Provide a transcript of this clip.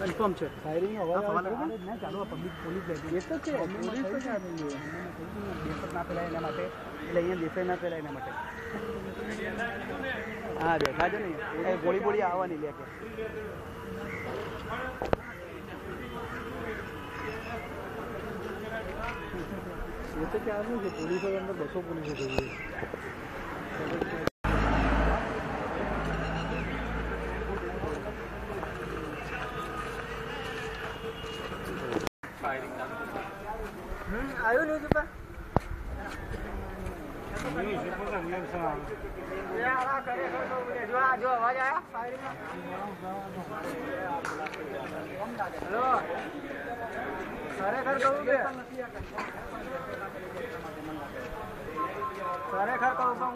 confirm છે firing અવાજ ના ચાલો પબ્લિક પોલીસ એ તો છે પોલીસ તો છે દેશત ના ફેલાય એના માટે એટલે અહીંયા દેસાઈ ના ફેલાય એના માટે હા દેખા છે ને ગોળી આવવાની લે કે એ તો ક્યારનું છે પોલીસો અંદર 200 પોલીસો જોઈએ આવ્યું ન્યૂઝ ઉપર જો અવાજ આવ્યા ખરેખર કહું કે ખરેખર કહું હું